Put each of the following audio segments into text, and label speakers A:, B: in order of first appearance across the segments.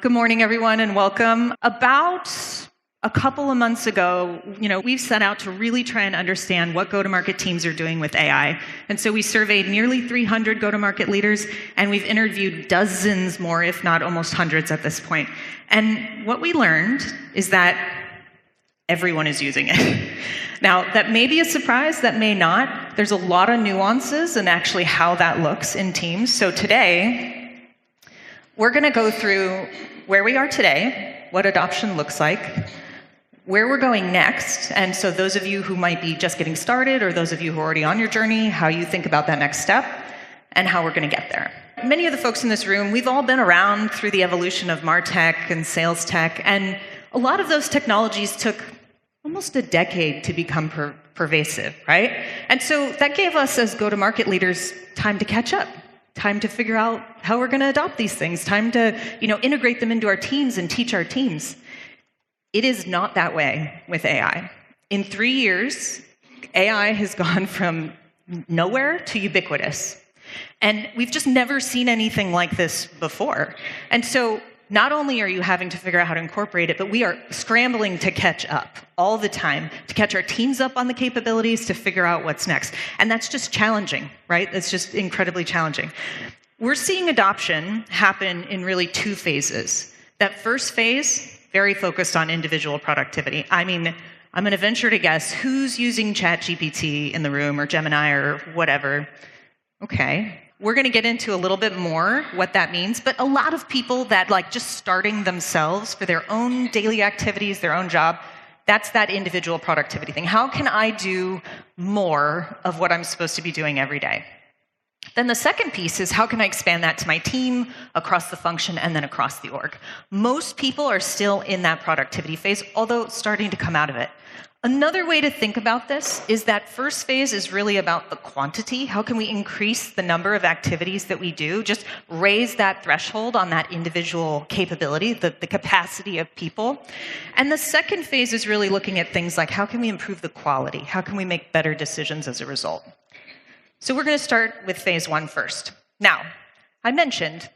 A: Good morning, everyone, and welcome. About a couple of months ago, we've set out to really try and understand what go-to-market teams are doing with AI. And so we surveyed nearly 300 go-to-market leaders, and we've interviewed dozens more, if not almost hundreds at this point. And what we learned is that everyone is using it. Now, that may be a surprise, that may not. There's a lot of nuances in actually how that looks in teams. So today, we're going to go through where we are today, what adoption looks like, where we're going next, and so those of you who might be just getting started, or those of you who are already on your journey, how you think about that next step, and how we're going to get there. Many of the folks in this room, we've all been around through the evolution of MarTech and sales tech, and a lot of those technologies took almost a decade to become pervasive, right? And so that gave us as go-to-market leaders time to catch up, time to figure out how we're going to adopt these things, time to integrate them into our teams and teach our teams. It is not that way with AI. In 3 years, AI has gone from nowhere to ubiquitous. And we've just never seen anything like this before. And so not only are you having to figure out how to incorporate it, but we are scrambling to catch up all the time, to catch our teams up on the capabilities, to figure out what's next. And that's just challenging, right? It's just incredibly challenging. We're seeing adoption happen in really two phases. That first phase, very focused on individual productivity. I mean, I'm going to venture to guess who's using ChatGPT in the room, or Gemini, or whatever. Okay. We're going to get into a little bit more what that means, but a lot of people that just starting themselves for their own daily activities, their own job, that's that individual productivity thing. How can I do more of what I'm supposed to be doing every day? Then the second piece is, how can I expand that to my team, across the function, and then across the org? Most people are still in that productivity phase, although starting to come out of it. Another way to think about this is that first phase is really about the quantity. How can we increase the number of activities that we do? Just raise that threshold on that individual capability, the capacity of people. And the second phase is really looking at things like, how can we improve the quality? How can we make better decisions as a result? So we're going to start with phase one first. Now, I mentioned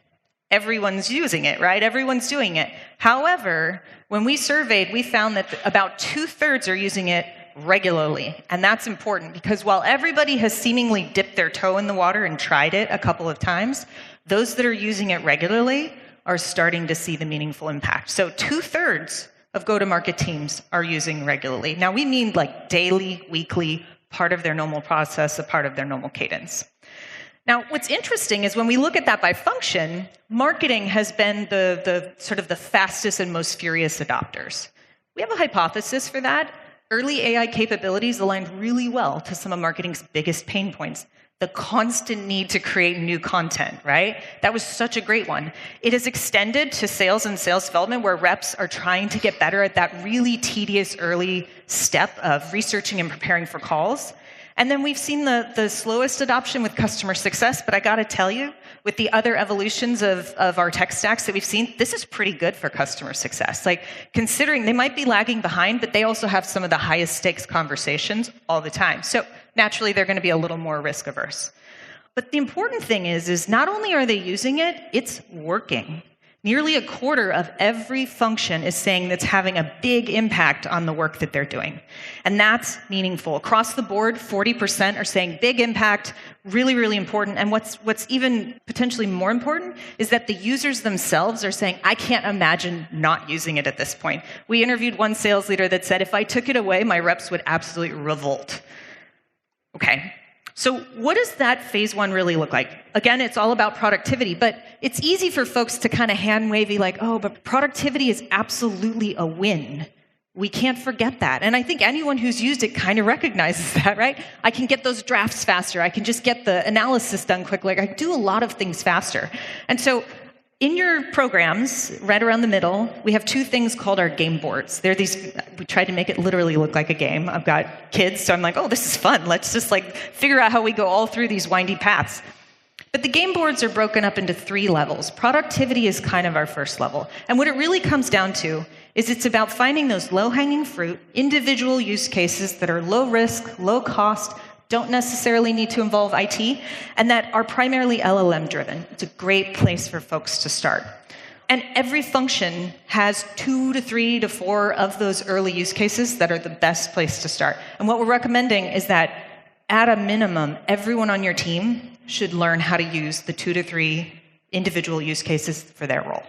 A: everyone's using it, right? Everyone's doing it. However, when we surveyed, we found that about 2/3 are using it regularly. And that's important because while everybody has seemingly dipped their toe in the water and tried it a couple of times, those that are using it regularly are starting to see the meaningful impact. So 2/3 of go-to-market teams are using regularly. Now, we mean daily, weekly, part of their normal process, a part of their normal cadence. Now, what's interesting is when we look at that by function, marketing has been the sort of the fastest and most furious adopters. We have a hypothesis for that. Early AI capabilities aligned really well to some of marketing's biggest pain points. The constant need to create new content, right? That was such a great one. It has extended to sales and sales development, where reps are trying to get better at that really tedious early step of researching and preparing for calls. And then we've seen the slowest adoption with customer success, but I got to tell you, with the other evolutions of our tech stacks that we've seen, this is pretty good for customer success. Considering they might be lagging behind, but they also have some of the highest stakes conversations all the time. So naturally, they're going to be a little more risk averse. But the important thing is not only are they using it, it's working. Nearly a quarter of every function is saying that's having a big impact on the work that they're doing. And that's meaningful. Across the board, 40% are saying big impact, really, really important. And what's even potentially more important is that the users themselves are saying, I can't imagine not using it at this point. We interviewed one sales leader that said, if I took it away, my reps would absolutely revolt. Okay. So what does that phase one really look like? Again, it's all about productivity, but it's easy for folks to kind of hand-wavy but productivity is absolutely a win. We can't forget that. And I think anyone who's used it kind of recognizes that, right? I can get those drafts faster. I can just get the analysis done quickly. I do a lot of things faster. And so in your programs, right around the middle, we have two things called our game boards. They're these, we tried to make it literally look like a game. I've got kids, so I'm like, oh, this is fun. Let's just figure out how we go all through these windy paths. But the game boards are broken up into 3 levels. Productivity is kind of our first level. And what it really comes down to is it's about finding those low-hanging fruit, individual use cases that are low risk, low cost, don't necessarily need to involve IT, and that are primarily LLM driven. It's a great place for folks to start. And every function has 2 to 3 to 4 of those early use cases that are the best place to start. And what we're recommending is that at a minimum, everyone on your team should learn how to use the 2 to 3 individual use cases for their role.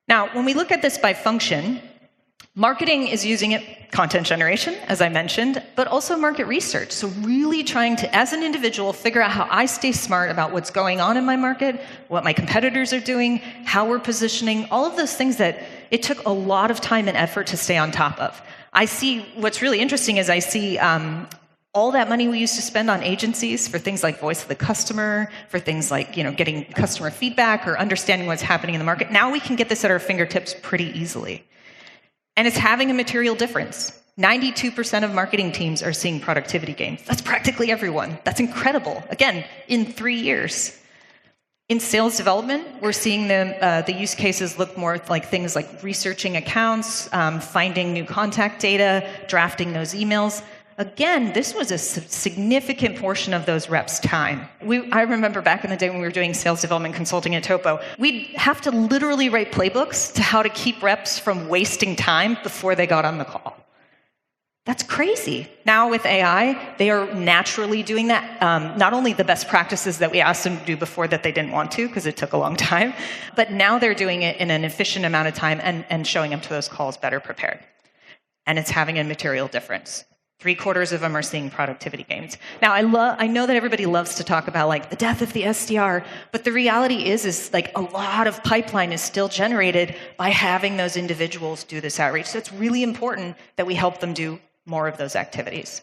A: Now, when we look at this by function, marketing is using it, content generation, as I mentioned, but also market research. So really trying to, as an individual, figure out how I stay smart about what's going on in my market, what my competitors are doing, how we're positioning, all of those things that it took a lot of time and effort to stay on top of. I see, what's really interesting is I see all that money we used to spend on agencies for things like voice of the customer, for things like getting customer feedback or understanding what's happening in the market. Now we can get this at our fingertips pretty easily. And it's having a material difference. 92% of marketing teams are seeing productivity gains. That's practically everyone. That's incredible. Again, in 3 years. In sales development, we're seeing the use cases look more like things like researching accounts, finding new contact data, drafting those emails. Again, this was a significant portion of those reps' time. I remember back in the day when we were doing sales development consulting at Topo, we'd have to literally write playbooks to how to keep reps from wasting time before they got on the call. That's crazy. Now with AI, they are naturally doing that. Not only the best practices that we asked them to do before that they didn't want to because it took a long time, but now they're doing it in an efficient amount of time and showing up to those calls better prepared. And it's having a material difference. 3/4 of them are seeing productivity gains. Now, I know that everybody loves to talk about like the death of the SDR, but the reality is like a lot of pipeline is still generated by having those individuals do this outreach. So it's really important that we help them do more of those activities.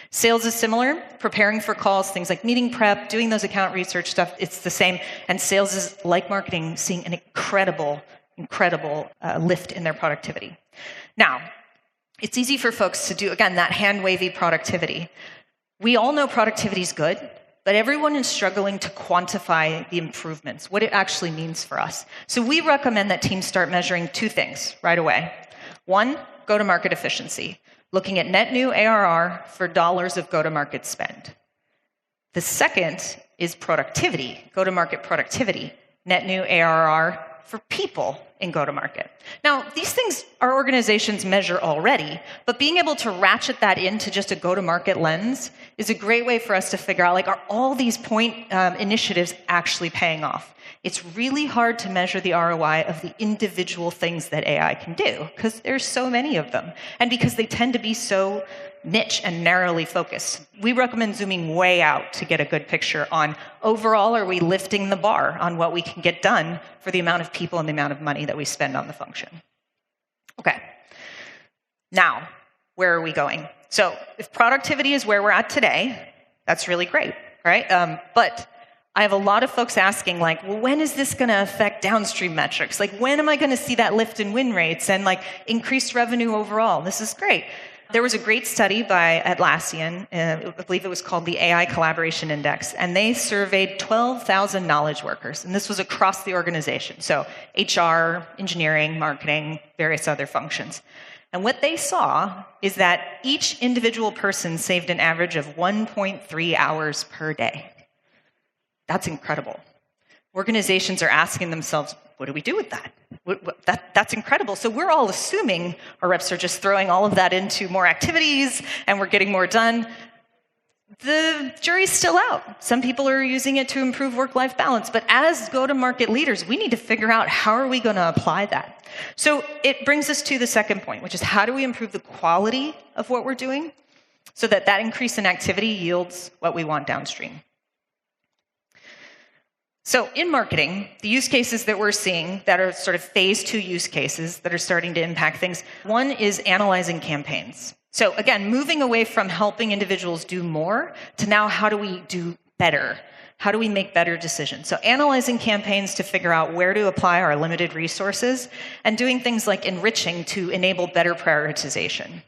A: Sales is similar, preparing for calls, things like meeting prep, doing those account research stuff, it's the same. And sales is, like marketing, seeing an incredible lift in their productivity. Now, it's easy for folks to do, again, that hand-wavy productivity. We all know productivity is good, but everyone is struggling to quantify the improvements, what it actually means for us. So we recommend that teams start measuring 2 things right away. 1, go-to-market efficiency, looking at net new ARR for dollars of go-to-market spend. The second is productivity, go-to-market productivity, net new ARR for people in go-to-market. Now, these things our organizations measure already, but being able to ratchet that into just a go-to-market lens is a great way for us to figure out, like, are all these point initiatives actually paying off? It's really hard to measure the ROI of the individual things that AI can do, because there's so many of them, and because they tend to be so niche and narrowly focused. We recommend zooming way out to get a good picture on overall, are we lifting the bar on what we can get done for the amount of people and the amount of money that we spend on the function. Okay, now, where are we going? So if productivity is where we're at today, that's really great, right? But I have a lot of folks asking, like, well, when is this going to affect downstream metrics? Like, when am I going to see that lift in win rates and, like, increased revenue overall? This is great. There was a great study by Atlassian, I believe it was called the AI Collaboration Index, and they surveyed 12,000 knowledge workers, and this was across the organization, so HR, engineering, marketing, various other functions. And what they saw is that each individual person saved an average of 1.3 hours per day. That's incredible. Organizations are asking themselves, what do we do with that? That's incredible. So we're all assuming our reps are just throwing all of that into more activities and we're getting more done. The jury's still out. Some people are using it to improve work-life balance. But as go-to-market leaders, we need to figure out how are we going to apply that. So it brings us to the second point, which is how do we improve the quality of what we're doing so that that increase in activity yields what we want downstream. So in marketing, the use cases that we're seeing that are sort of phase 2 use cases that are starting to impact things, one is analyzing campaigns. So again, moving away from helping individuals do more to now how do we do better? How do we make better decisions? So analyzing campaigns to figure out where to apply our limited resources and doing things like enriching to enable better prioritization.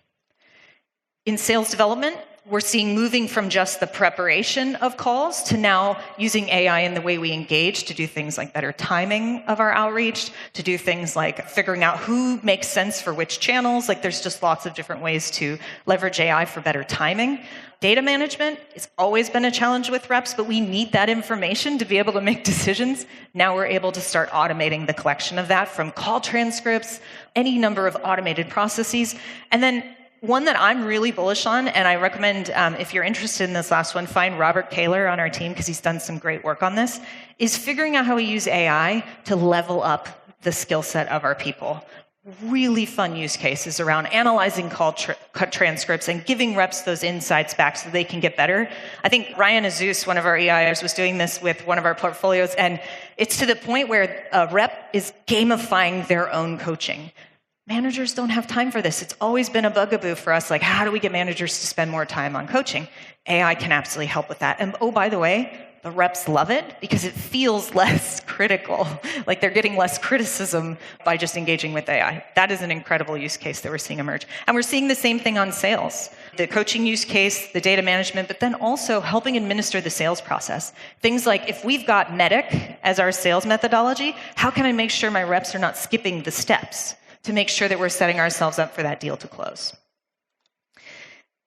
A: In sales development, We're seeing moving from just the preparation of calls to now using AI in the way we engage to do things like better timing of our outreach, to do things like figuring out who makes sense for which channels. Like there's just lots of different ways to leverage AI for better timing. Data management has always been a challenge with reps, but we need that information to be able to make decisions. Now we're able to start automating the collection of that from call transcripts, any number of automated processes. And then one that I'm really bullish on, and I recommend if you're interested in this last one, find Robert Kaler on our team because he's done some great work on this, is figuring out how we use AI to level up the skill set of our people. Really fun use cases around analyzing call transcripts and giving reps those insights back so they can get better. I think Ryan Azus, one of our EIers, was doing this with one of our portfolios, and it's to the point where a rep is gamifying their own coaching. Managers don't have time for this. It's always been a bugaboo for us, like how do we get managers to spend more time on coaching? AI can absolutely help with that. And oh, by the way, the reps love it because it feels less critical, like they're getting less criticism by just engaging with AI. That is an incredible use case that we're seeing emerge. And we're seeing the same thing on sales. The coaching use case, the data management, but then also helping administer the sales process. Things like if we've got MEDDIC as our sales methodology, how can I make sure my reps are not skipping the steps to make sure that we're setting ourselves up for that deal to close?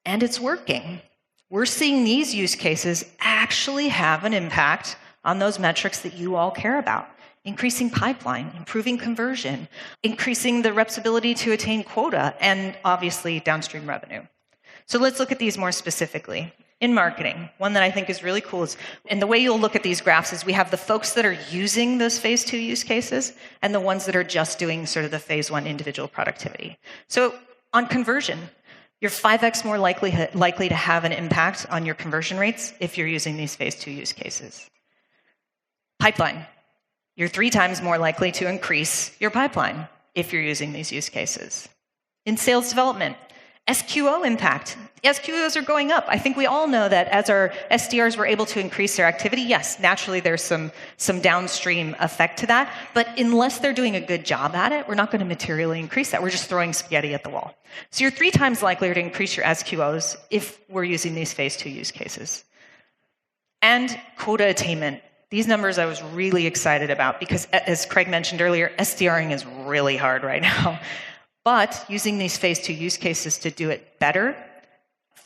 A: And it's working. We're seeing these use cases actually have an impact on those metrics that you all care about. Increasing pipeline, improving conversion, increasing the rep's ability to attain quota, and obviously downstream revenue. So let's look at these more specifically. In marketing, one that I think is really cool is, and the way you'll look at these graphs is we have the folks that are using those phase 2 use cases and the ones that are just doing sort of the phase 1 individual productivity. So on conversion, you're 5x more likely to have an impact on your conversion rates if you're using these phase 2 use cases. Pipeline, you're 3 times more likely to increase your pipeline if you're using these use cases. In sales development, SQO impact. SQOs are going up. I think we all know that as our SDRs were able to increase their activity, yes, naturally there's some downstream effect to that, but unless they're doing a good job at it, we're not going to materially increase that. We're just throwing spaghetti at the wall. So you're 3 times likelier to increase your SQOs if we're using these phase 2 use cases. And quota attainment. These numbers I was really excited about because, as Craig mentioned earlier, SDRing is really hard right now. But using these phase 2 use cases to do it better,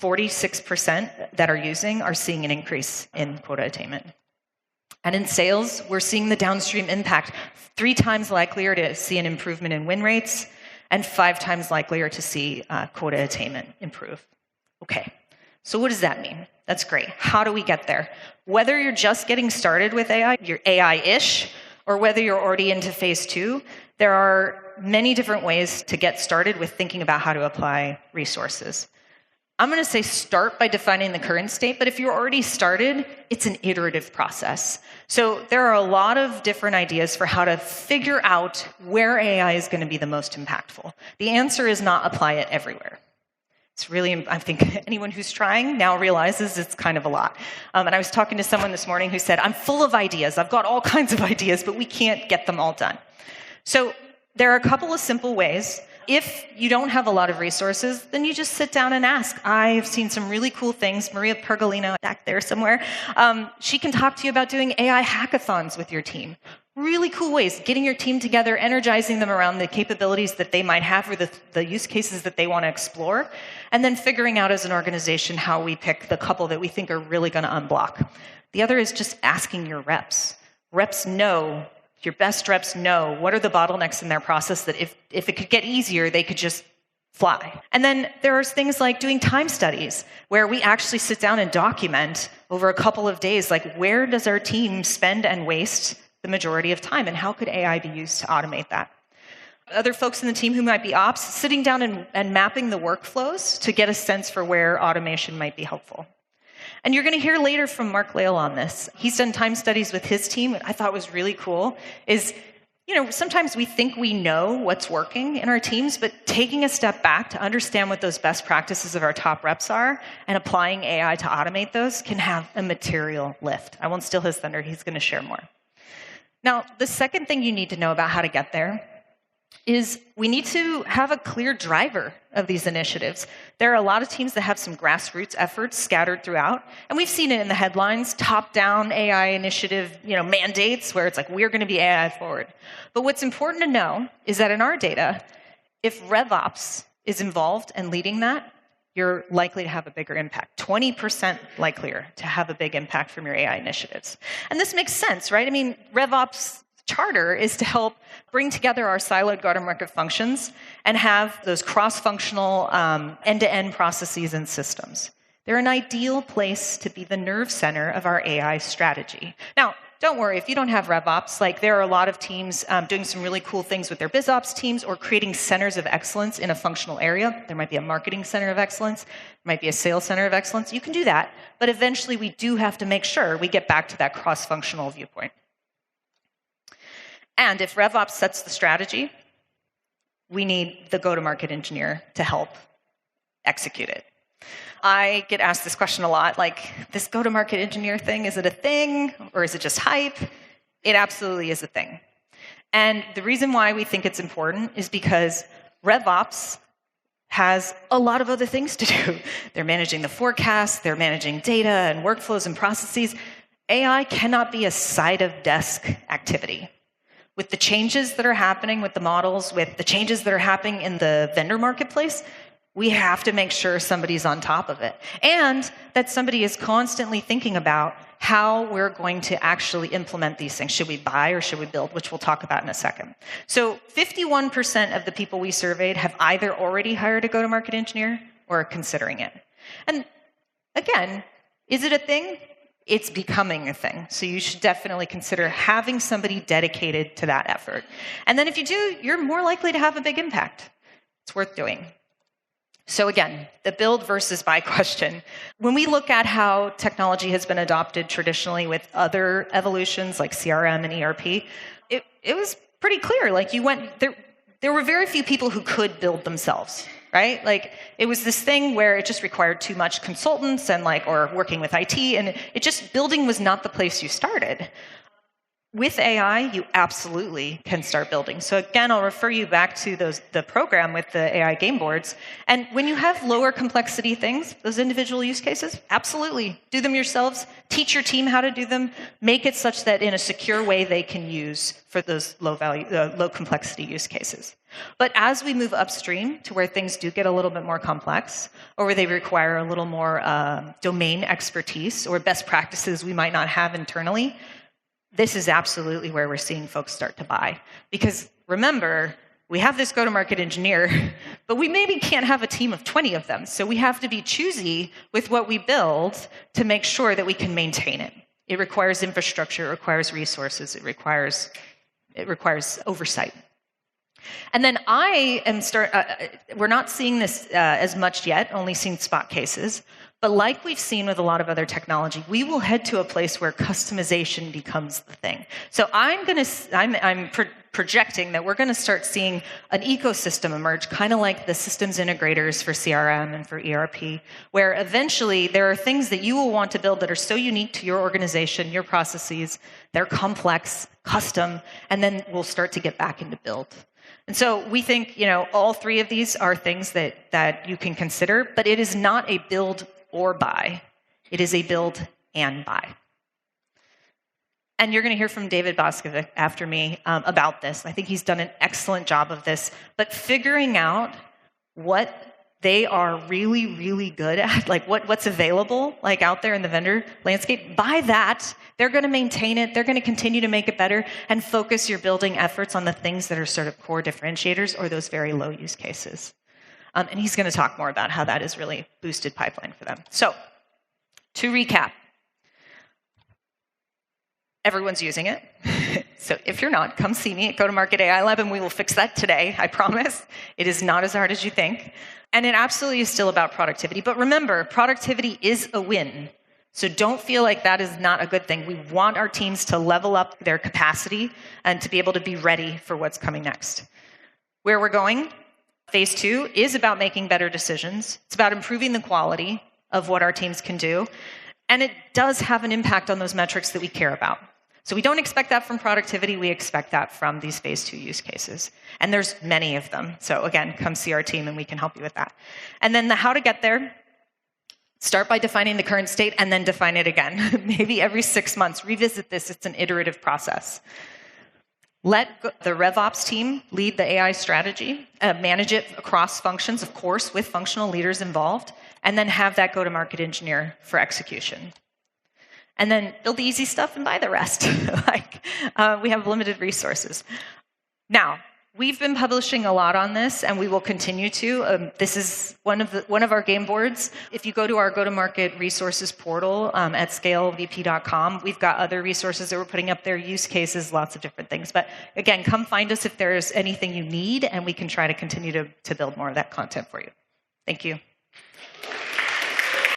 A: 46% that are using are seeing an increase in quota attainment. And in sales, we're seeing the downstream impact, 3 times likelier to see an improvement in win rates and 5 times likelier to see quota attainment improve. Okay, so what does that mean? That's great. How do we get there? Whether you're just getting started with AI, you're AI-ish, or whether you're already into phase 2, there are many different ways to get started with thinking about how to apply resources. I'm going to say start by defining the current state, but if you're already started, it's an iterative process. So there are a lot of different ideas for how to figure out where AI is going to be the most impactful. The answer is not apply it everywhere. It's really, I think anyone who's trying now realizes it's kind of a lot. And I was talking to someone this morning who said, I'm full of ideas. I've got all kinds of ideas, but we can't get them all done. So there are a couple of simple ways. If you don't have a lot of resources, then you just sit down and ask. I've seen some really cool things. Maria Pergolino back there somewhere. She can talk to you about doing AI hackathons with your team. Really cool ways, getting your team together, energizing them around the capabilities that they might have or the use cases that they want to explore, and then figuring out as an organization how we pick the couple that we think are really going to unblock. The other is just asking your reps. Reps know, your best reps know what are the bottlenecks in their process that if it could get easier, they could just fly. And then there are things like doing time studies where we actually sit down and document over a couple of days, like where does our team spend and waste the majority of time, and how could AI be used to automate that? Other folks in the team who might be ops, sitting down and mapping the workflows to get a sense for where automation might be helpful. And you're going to hear later from Mark Lale on this. He's done time studies with his team. What I thought was really cool is, sometimes we think we know what's working in our teams, but taking a step back to understand what those best practices of our top reps are and applying AI to automate those can have a material lift. I won't steal his thunder. He's going to share more. Now, the second thing you need to know about how to get there is we need to have a clear driver of these initiatives. There are a lot of teams that have some grassroots efforts scattered throughout, and we've seen it in the headlines, top-down AI initiative, mandates where it's like, we're going to be AI forward. But what's important to know is that in our data, if RevOps is involved and leading that, you're likely to have a bigger impact, 20% likelier to have a big impact from your AI initiatives. And this makes sense, right? I mean, RevOps charter is to help bring together our siloed go-to-market functions and have those cross-functional end-to-end processes and systems. They're an ideal place to be the nerve center of our AI strategy. Now, don't worry, if you don't have RevOps, there are a lot of teams doing some really cool things with their BizOps teams or creating centers of excellence in a functional area. There might be a marketing center of excellence, there might be a sales center of excellence. You can do that, but eventually we do have to make sure we get back to that cross-functional viewpoint. And if RevOps sets the strategy, we need the go-to-market engineer to help execute it. I get asked this question a lot, this go-to-market engineer thing, is it a thing or is it just hype? It absolutely is a thing. And the reason why we think it's important is because RevOps has a lot of other things to do. They're managing the forecast, they're managing data and workflows and processes. AI cannot be a side-of-desk activity. With the changes that are happening with the models, with the changes that are happening in the vendor marketplace, we have to make sure somebody's on top of it. And that somebody is constantly thinking about how we're going to actually implement these things. Should we buy or should we build, which we'll talk about in a second. So 51% of the people we surveyed have either already hired a go-to-market engineer or are considering it. And again, is it a thing? It's becoming a thing. So you should definitely consider having somebody dedicated to that effort. And then if you do, you're more likely to have a big impact. It's worth doing. So again, the build versus buy question. When we look at how technology has been adopted traditionally with other evolutions like CRM and ERP, it was pretty clear. There were very few people who could build themselves. Right? It was this thing where it just required too much consultants and or working with IT, and building was not the place you started. With AI, you absolutely can start building. So again, I'll refer you back to the program with the AI game boards. And when you have lower complexity things, those individual use cases, absolutely. Do them yourselves. Teach your team how to do them. Make it such that in a secure way they can use for those low complexity use cases. But as we move upstream to where things do get a little bit more complex, or where they require a little more domain expertise or best practices we might not have internally, this is absolutely where we're seeing folks start to buy. Because remember, we have this go-to-market engineer, but we maybe can't have a team of 20 of them. So we have to be choosy with what we build to make sure that we can maintain it. It requires infrastructure, it requires resources, it requires oversight. And then we're not seeing this as much yet, only seeing spot cases. But like we've seen with a lot of other technology, we will head to a place where customization becomes the thing. So I'm projecting that we're going to start seeing an ecosystem emerge, kind of like the systems integrators for CRM and for ERP, where eventually there are things that you will want to build that are so unique to your organization, your processes, they're complex, custom, and then we'll start to get back into build. And so we think, all three of these are things that you can consider, but it is not a build or buy. It is a build and buy. And you're going to hear from David Boskovic after me about this. I think he's done an excellent job of this. But figuring out what they are really, really good at, what's available, out there in the vendor landscape, by that, they're going to maintain it, they're going to continue to make it better, and focus your building efforts on the things that are sort of core differentiators or those very low use cases. And he's going to talk more about how that has really boosted pipeline for them. So, to recap, everyone's using it. So if you're not, come see me at Go-to-Market AI Lab and we will fix that today, I promise. It is not as hard as you think. And it absolutely is still about productivity. But remember, productivity is a win. So don't feel like that is not a good thing. We want our teams to level up their capacity and to be able to be ready for what's coming next. Where we're going, phase 2 is about making better decisions. It's about improving the quality of what our teams can do. And it does have an impact on those metrics that we care about. So we don't expect that from productivity. We expect that from these phase 2 use cases. And there's many of them. So again, come see our team and we can help you with that. And then the how to get there. Start by defining the current state and then define it again. Maybe every 6 months. Revisit this. It's an iterative process. Let the RevOps team lead the AI strategy, manage it across functions, of course, with functional leaders involved, and then have that go-to-market engineer for execution. And then build the easy stuff and buy the rest. We have limited resources. Now, we've been publishing a lot on this, and we will continue to. This is one of our game boards. If you go to our go-to-market resources portal at scalevp.com, we've got other resources that we're putting up there, use cases, lots of different things. But again, come find us if there's anything you need, and we can try to continue to build more of that content for you. Thank you.